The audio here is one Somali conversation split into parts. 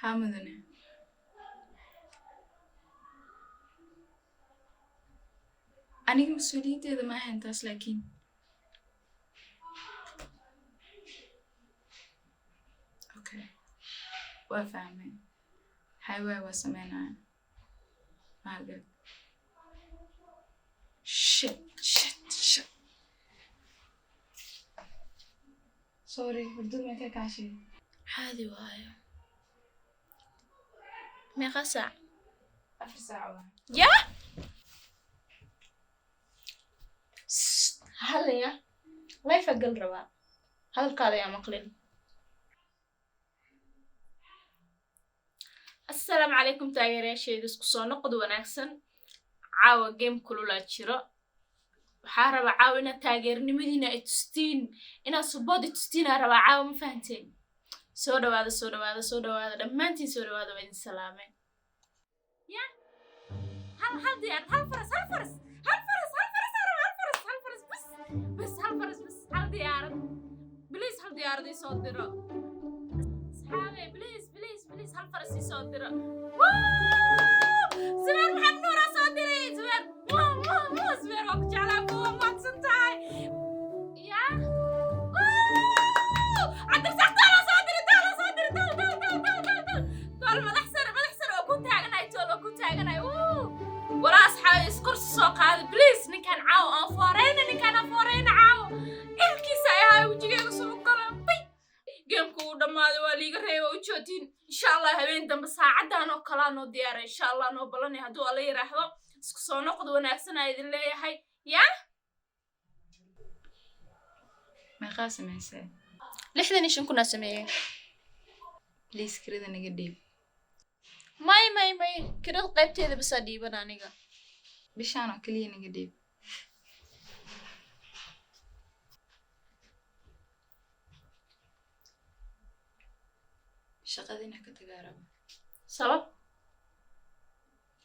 حامدني أنا مسؤوليتي إذا ما هنتاس لكن أوكي وافهمين حيوي وسمينا ما قلت shit sorry بدون ما تك عشي عادي وايا ميقا ساعة 4 ساعة يا هلا يا لا يفقل ربا هذا القاضي يا مقلل السلام عليكم تاغيريا شيدس كسو نقد وناكسن عاوا جيم كلولا جيرو waxaa rabaa caawa inaad taageernimadiina ay tustiin inaad subood tustiin aa rabaa caawa ma fahanteen soo dhawaada dhammaantiin soo dhawaada waa idin salaameen ya hal diyaar hal faras bas hal diyaarad please hal diyaarad ii soo diro asxaabe please hal faras ii soo diro زبير محمد نورا صادري زبير زبير وقت جعلها قوة ما تسنتاي يا عند الساعة تعالى صادري تعال مدحسر وكنت هاقناي ولا أصحابي اسكر السوق هذا بليز نكان عاو أنفورين عاو إلكي سايهاي وجيغي سوق قلم جيمكو دماده waa liiga reebo u joodin insha Allah habeen dambe saacadan oo kala noo diyaar insha Allah noo balan haduu alla yiraahdo isku soo noqdo wanaagsan ay idin leeyahay ya ma qaasamaysaa 65 kuna sameeyay please kirada naga dhiib may kirada qaybteeda bas dhiiban aniga bishaan oo kaliya naga dhiib shaqadina ka tagaaraba sabab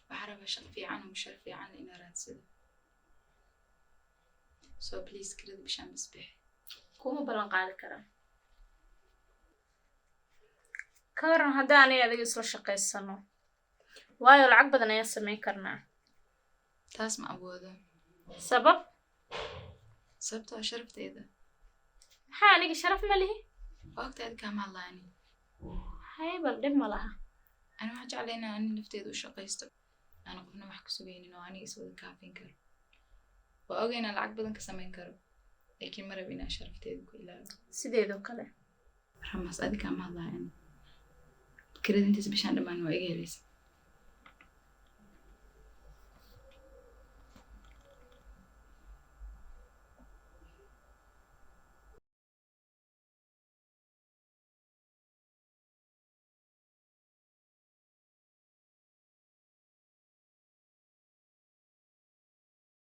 waxaan rabaa shaqo fiican oo mushahar fiican in raadsado so please kirada bishaan bas bixi kuma balan qaadi karaa karan hadaan adiga isla shaqeysano waayo lacag badan ayaan sameyn karnaa taas ma awoodo sababtoo sharafteeda maxaa aniga sharaf ma lihi waqtigeed kama hadlaani hay bal dhib ma laha أنا ما جعلنا أني نفتيد وشقيست أنا قفنا محكو سويني إنه أنا أسود كافين كر وأوجينا العقب بدن كسمين كر لكن مرة بينا شرفتيد كلها سيدو كله رمز أدي كام هذا يعني كريد أنت سبيش عند ما نوعي جالس